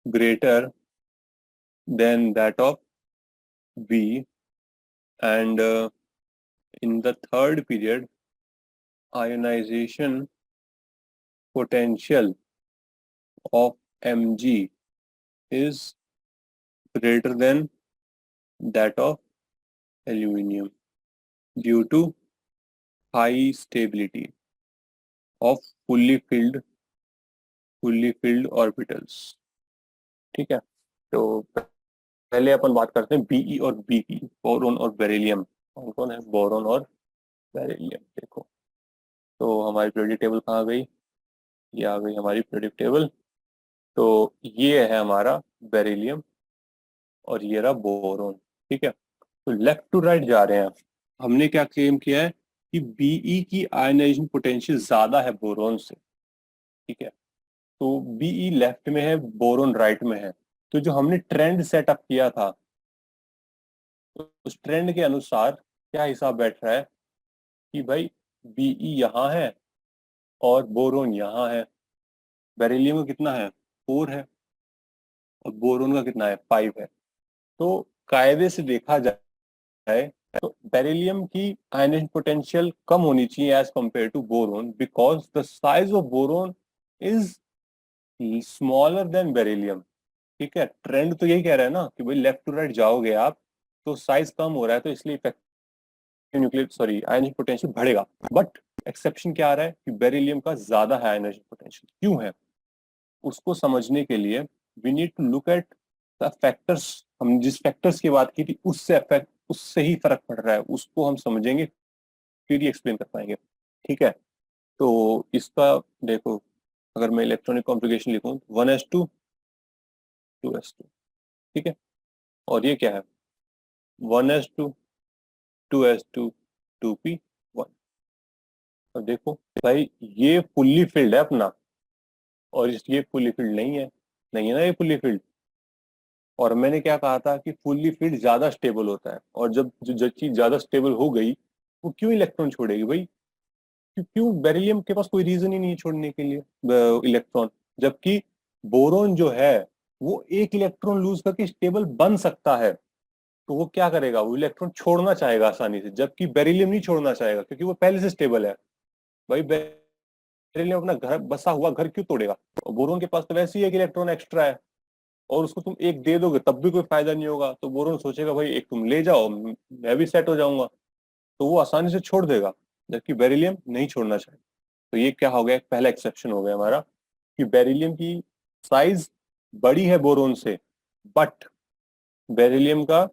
greater than that of B, and in the third period ionization potential of Mg is greater than that of aluminium due to high stability of fully filled orbitals। ठीक है, तो पहले अपन बात करते हैं बीई और बी की, बोरोन और बेरिलियम। कौन कौन है, बोरोन और बेरिलियम। देखो, तो हमारी पीरियोडिक टेबल कहाँ गई, ये आ गई हमारी पीरियोडिक टेबल। तो ये है हमारा बेरिलियम और ये रहा बोरोन। ठीक है, तो लेफ्ट टू राइट जा रहे हैं। हमने क्या क्लेम किया है कि बीई की आयनाइजेशन पोटेंशियल ज्यादा है बोरोन से। ठीक है, तो बीई लेफ्ट में है, बोरोन राइट में है। तो जो हमने ट्रेंड सेटअप किया था, तो उस ट्रेंड के अनुसार क्या हिसाब बैठ रहा है कि भाई बीई यहाँ है और बोरोन यहाँ है। बेरिलियम का कितना है, 4 है, और बोरोन का कितना है, 5 है। तो कायदे से देखा जाए तो बेरिलियम की आयनाइजेशन पोटेंशियल कम होनी चाहिए as compare to boron, because the size of boron is smaller than beryllium. ठीक है, ट्रेंड तो यही कह रहा है ना कि भाई लेफ्ट टू राइट जाओगे आप तो साइज कम हो रहा है, तो इसलिए इफेक्टिव न्यूक्लियर आयनाइजेशन पोटेंशियल बढ़ेगा। बट एक्सेप्शन क्या आ रहा है कि बेरिलियम का ज्यादा है आयनाइजेशन पोटेंशियल। क्यों है, उसको समझने के लिए we need to look at the factors. हम जिस फैक्टर्स की बात की थी उससे ही फर्क पड़ रहा है, उसको हम समझेंगे फिर ही एक्सप्लेन कर पाएंगे। ठीक है, तो इसका देखो, अगर मैं इलेक्ट्रॉनिक कॉन्फ़िगरेशन लिखूं, 1s2 2s2। ठीक है, और ये क्या है, 1s2 2s2 2p1। अब देखो भाई, ये फुल्ली फिल्ड है अपना, और ये फुल्ली फिल्ड नहीं है ना ये फुल्ली फिल्ड। और मैंने क्या कहा था कि फुल्ली फिल्ड ज्यादा स्टेबल होता है, और जब जो चीज ज्यादा स्टेबल हो गई, वो क्यों इलेक्ट्रॉन छोड़ेगी भाई, क्यों बेरिलियम के पास कोई रीजन ही नहीं है छोड़ने के लिए इलेक्ट्रॉन। जबकि बोरोन जो है वो एक इलेक्ट्रॉन लूज करके स्टेबल बन सकता है, तो वो क्या करेगा, वो इलेक्ट्रॉन छोड़ना चाहेगा आसानी से, जबकि बेरिलियम नहीं छोड़ना चाहेगा क्योंकि वो पहले से स्टेबल है। भाई बेरिलियम अपना घर बसा हुआ घर क्यों तोड़ेगा, बोरोन के पास तो वैसे ही एक इलेक्ट्रॉन एक्स्ट्रा है, और उसको तुम एक दे दोगे तब भी कोई फायदा नहीं होगा। तो बोरोन सोचेगा भाई एक तुम ले जाओ, मैं भी सेट हो जाऊंगा, तो वो आसानी से छोड़ देगा, जबकि बेरिलियम नहीं छोड़ना चाहिए। तो ये क्या हो गया, एक पहला एक्सेप्शन हो गया हमारा कि बेरिलियम की साइज बड़ी है बोरोन से, बट बेरिलियम का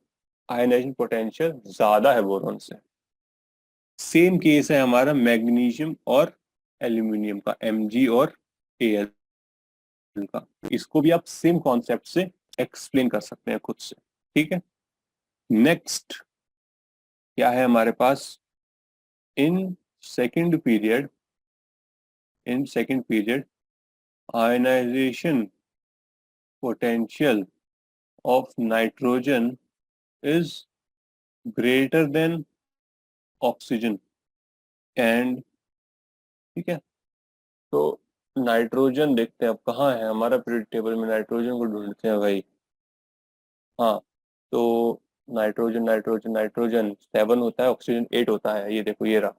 आयनाइजेशन पोटेंशियल ज्यादा है बोरोन से। सेम केस है हमारा मैग्नीशियम और एल्यूमिनियम का, Mg और Al का। इसको भी आप सेम कॉन्सेप्ट से एक्सप्लेन कर सकते हैं खुद से। ठीक है, नेक्स्ट क्या है हमारे पास, in second period ionization potential of nitrogen is greater than oxygen and. ठीक है, तो नाइट्रोजन देखते हैं अब कहाँ है हमारा पीरियड टेबल में, नाइट्रोजन को ढूंढते हैं भाई। हाँ, तो नाइट्रोजन नाइट्रोजन नाइट्रोजन 7 होता है, ऑक्सीजन 8 होता है। ये देखो, ये रहा,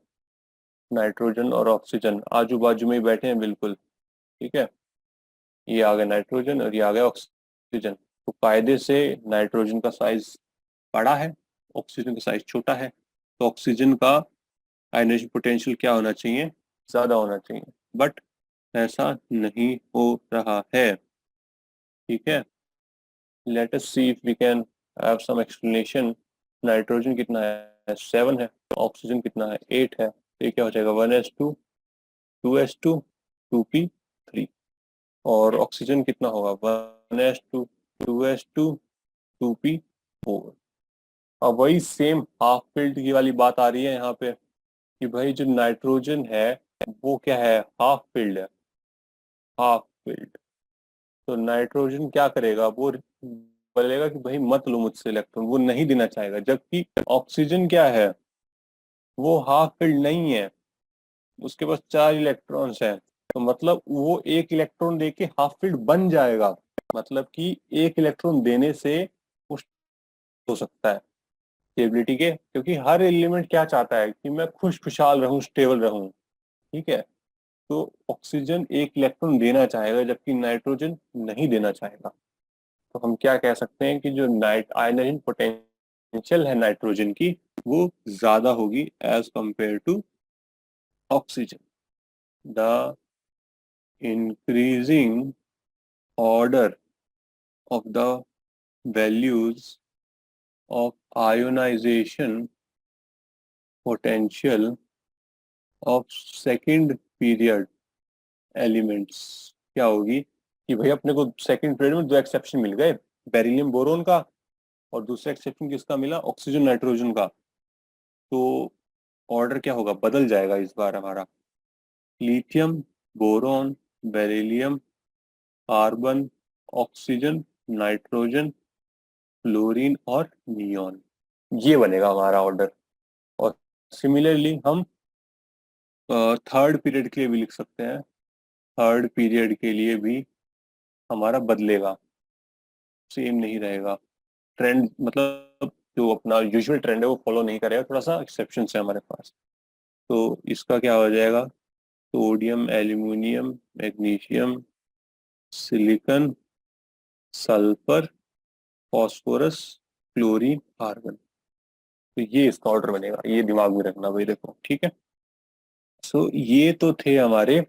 नाइट्रोजन और ऑक्सीजन आजू बाजू में ही बैठे हैं बिल्कुल। ठीक है, ये आ गया नाइट्रोजन और ये आ गया ऑक्सीजन। तो कायदे से नाइट्रोजन का साइज बड़ा है, ऑक्सीजन का साइज छोटा है, तो ऑक्सीजन का आयनाइजेशन पोटेंशियल क्या होना चाहिए, ज्यादा होना चाहिए। बट ऐसा नहीं हो रहा है। ठीक है, let us see if we can have some explanation. Nitrogen कितना है, 7 है, ऑक्सीजन कितना है, 8 है, तो ये क्या हो जाएगा, 1s2, 2s2, 2p3। और ऑक्सीजन कितना होगा, 1s2, 2s2, 2p4। अब वही सेम हाफ फिल्ड की वाली बात आ रही है यहाँ पे कि भाई जो नाइट्रोजन है वो क्या है, हाफ फिल्ड है, हाफ फिल्ड। तो नाइट्रोजन क्या करेगा, वो बोलेगा कि भाई मत लो मुझसे इलेक्ट्रॉन, वो नहीं देना चाहेगा। जबकि ऑक्सीजन क्या है, वो हाफ फील्ड नहीं है, उसके पास 4 इलेक्ट्रॉन्स हैं। तो मतलब वो एक इलेक्ट्रॉन देके हाफ फील्ड बन जाएगा। मतलब कि एक इलेक्ट्रॉन देने से कुछ हो सकता है स्टेबिलिटी के, क्योंकि हर एलिमेंट क्या चाहता है कि मैं खुशहाल रहूं, स्टेबल रहूं। ठीक है, तो ऑक्सीजन एक इलेक्ट्रॉन देना चाहेगा जबकि नाइट्रोजन नहीं देना चाहेगा। तो हम क्या कह सकते हैं कि जो नाइट आयनाइजेशन पोटेंशियल है नाइट्रोजन की, वो ज्यादा होगी as compare to oxygen. The increasing order of the values of ionization potential of second period elements क्या होगी कि भाई अपने को सेकंड पीरियड में 2 एक्सेप्शन मिल गए, बेरिलियम बोरोन का, और दूसरा एक्सेप्शन किसका मिला, ऑक्सीजन नाइट्रोजन का। तो ऑर्डर क्या होगा, बदल जाएगा इस बार हमारा। Lithium, boron, beryllium, carbon, oxygen, nitrogen, fluorine और नियॉन, ये बनेगा हमारा ऑर्डर। और सिमिलरली हम थर्ड पीरियड के लिए भी लिख सकते हैं। थर्ड पीरियड के लिए भी हमारा बदलेगा, सेम नहीं रहेगा। ट्रेंड मतलब जो अपना यूजुअल ट्रेंड है वो फॉलो नहीं करेगा, थोड़ा सा एक्सेप्शन है हमारे पास। तो इसका क्या हो जाएगा, sodium, aluminium, magnesium, silicon, sulphur, phosphorus, chlorine, argon. तो ये इसका ऑर्डर बनेगा, ये दिमाग में रखना भाई, देखो ठीक है। सो ये तो थे हमारे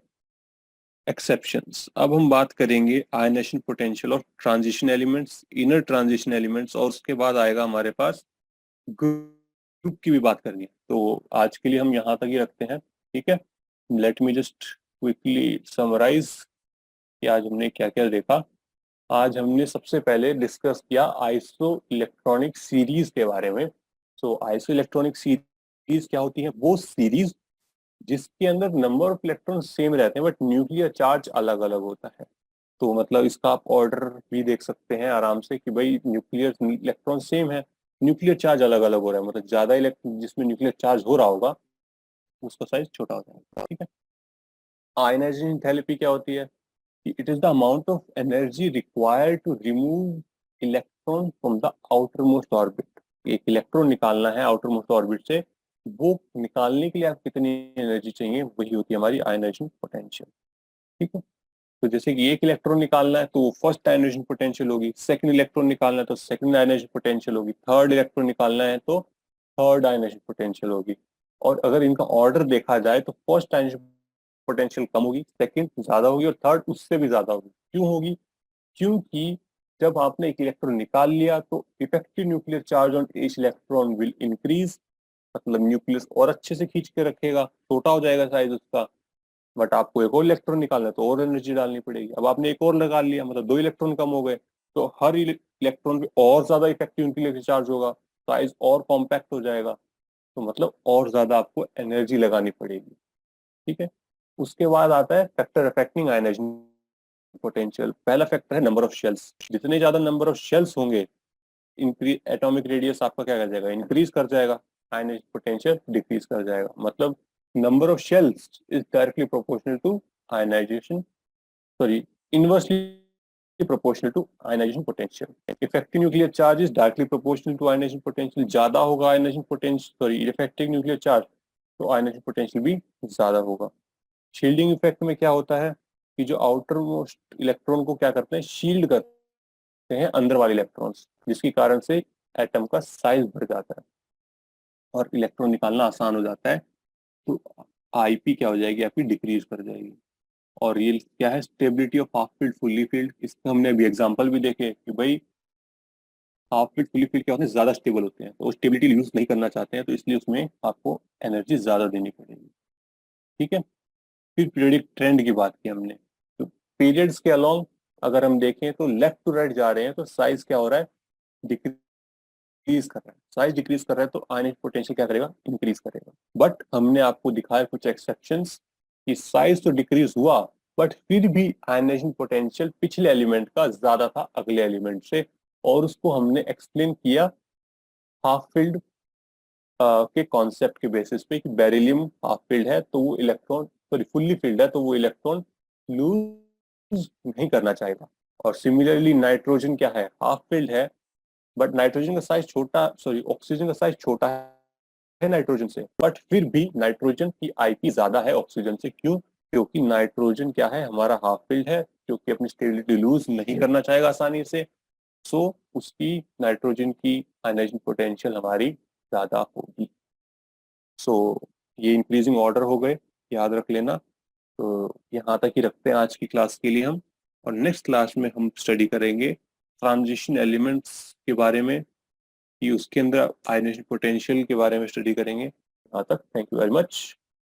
एक्सेप्शंस। अब हम बात करेंगे ionisation potential of transition elements, inner transition elements, और उसके बाद आएगा हमारे पास ग्रुप की भी बात करनी है। तो आज के लिए हम यहाँ तक ही रखते हैं, ठीक है। Let me just quickly summarise कि आज हमने क्या क्या देखा। आज हमने सबसे पहले डिस्कस किया आइसो इलेक्ट्रॉनिक सीरीज के बारे में। सो आइसो इलेक्ट्रॉनिक सीरीज क्या होती है, वो सीरीज जिसके अंदर नंबर ऑफ इलेक्ट्रॉन सेम रहते हैं बट न्यूक्लियर चार्ज अलग अलग होता है। तो मतलब इसका आप ऑर्डर भी देख सकते हैं आराम से कि भाई न्यूक्लियर इलेक्ट्रॉन सेम है, न्यूक्लियर चार्ज अलग अलग हो रहा है। मतलब ज्यादा इलेक्ट्रॉन जिसमें न्यूक्लियर चार्ज हो रहा होगा उसका साइज छोटा हो जाएगा, ठीक है। आयनाइजेशन एंथैल्पी क्या होती है, it is the amount of energy required to remove electron from the outermost orbit. एक इलेक्ट्रॉन निकालना है आउटर मोस्ट ऑर्बिट से, वो निकालने के लिए आप कितनी एनर्जी चाहिए, वही होती है हमारी आयनाइजेशन पोटेंशियल। ठीक है, तो जैसे कि एक इलेक्ट्रॉन निकालना है तो फर्स्ट आयनाइजेशन पोटेंशियल होगी, सेकंड इलेक्ट्रॉन निकालना है तो सेकंड आयनाइजेशन पोटेंशियल होगी, थर्ड इलेक्ट्रॉन निकालना है तो थर्ड आयनाइजेशन पोटेंशियल होगी। और अगर इनका ऑर्डर देखा जाए तो फर्स्ट आयनाइजेशन पोटेंशियल कम होगी, सेकंड ज्यादा होगी और थर्ड उससे भी ज्यादा होगी। क्यों होगी, क्योंकि जब आपने एक इलेक्ट्रॉन निकाल लिया तो effective nuclear charge on each electron will increase. मतलब न्यूक्लियस और अच्छे से खींच के रखेगा, छोटा हो जाएगा साइज उसका। बट आपको एक और इलेक्ट्रॉन निकालना है तो और एनर्जी डालनी पड़ेगी। अब आपने एक और लगा लिया, मतलब 2 इलेक्ट्रॉन कम हो गए, तो हर इलेक्ट्रॉन पे और ज्यादा इफेक्टिव न्यूक्लियर चार्ज होगा, साइज और कॉम्पैक्ट हो जाएगा। तो मतलब और ज्यादा आपको एनर्जी लगानी पड़ेगी, ठीक है। उसके बाद आता है फैक्टर अफेक्टिंग आयनाइजेशन पोटेंशियल। पहला फैक्टर है नंबर ऑफ शेल्स। जितने ज्यादा नंबर ऑफ शेल्स होंगे, इंक्रीज एटॉमिक रेडियस आपका क्या कर जाएगा, इंक्रीज कर जाएगा, आयनाइजेशन पोटेंशियल डिक्रीज कर जाएगा। मतलब number of shells is directly proportional to ionization, sorry, inversely proportional to ionization potential. Effective nuclear charge is directly proportional to ionization potential. ज्यादा होगा ionization potential, sorry, effective nuclear charge, तो आयनाइजेशन पोटेंशियल भी ज्यादा होगा। शील्डिंग इफेक्ट में क्या होता है कि जो आउटर मोस्ट इलेक्ट्रॉन को क्या करते हैं, शील्ड करते हैं अंदर वाले इलेक्ट्रॉन्स, जिसके कारण से एटम का साइज बढ़ जाता है और इलेक्ट्रॉन निकालना आसान हो जाता है। तो आईपी क्या हो जाएगी, आपकी डिक्रीज कर जाएगी। और ये क्या है, stability of half field fully field, इसका हमने अभी एग्जांपल भी देखे कि भाई हाफ फील्ड फुल्ली फील्ड क्या होते हैं, ज्यादा स्टेबल होते हैं, तो वो स्टेबिलिटी यूज नहीं करना चाहते हैं, तो इसलिए उसमें आपको एनर्जी ज्यादा देनी पड़ेगी। ठीक है। फिर पीरियडिक ट्रेंड की बात की हमने, तो पीरियड्स के अलोंग अगर हम देखें तो लेफ्ट टू राइट जा रहे हैं, तो साइज क्या हो रहा है, डिक्रीज कर रहा है। साइज डिक्रीज कर रहा है तो आयनिक पोटेंशियल क्या करेगा, इंक्रीज करेगा। बट हमने आपको दिखाया कुछ एक्सेप्शंस कि साइज तो डिक्रीज हुआ, बट फिर भी आयनाइजेशन पोटेंशियल पिछले एलिमेंट का ज्यादा था अगले एलिमेंट से, और उसको हमने एक्सप्लेन किया हाफ फील्ड के कॉन्सेप्ट के बेसिस पे कि बेरिलियम हाफ फील्ड है तो वो इलेक्ट्रॉन, सॉरी फुल्ली फील्ड है तो वो इलेक्ट्रॉन लूज नहीं करना चाहेगा। और सिमिलरली नाइट्रोजन क्या है, हाफ फील्ड है, बट नाइट्रोजन का साइज छोटा, सॉरी ऑक्सीजन का साइज छोटा है नाइट्रोजन से, बट फिर भी नाइट्रोजन की आईपी ज्यादा है ऑक्सीजन से। क्यों? क्योंकि नाइट्रोजन क्या है, हमारा हाफ फील्ड है, क्योंकि अपनी स्टेबिलिटी लूज नहीं करना चाहेगा आसानी से, सो उसकी नाइट्रोजन की आयनाइजेशन पोटेंशियल हमारी ज्यादा होगी। सो ये इंक्रीजिंग ऑर्डर हो गए, याद रख लेना। तो यहाँ तक ही रखते हैं आज की क्लास के लिए हम, और नेक्स्ट क्लास में हम स्टडी करेंगे ट्रांजिशन एलिमेंट्स के बारे में, कि उसके अंदर आयनाइजेशन पोटेंशियल के बारे में स्टडी करेंगे। यहाँ तक, थैंक यू वेरी मच।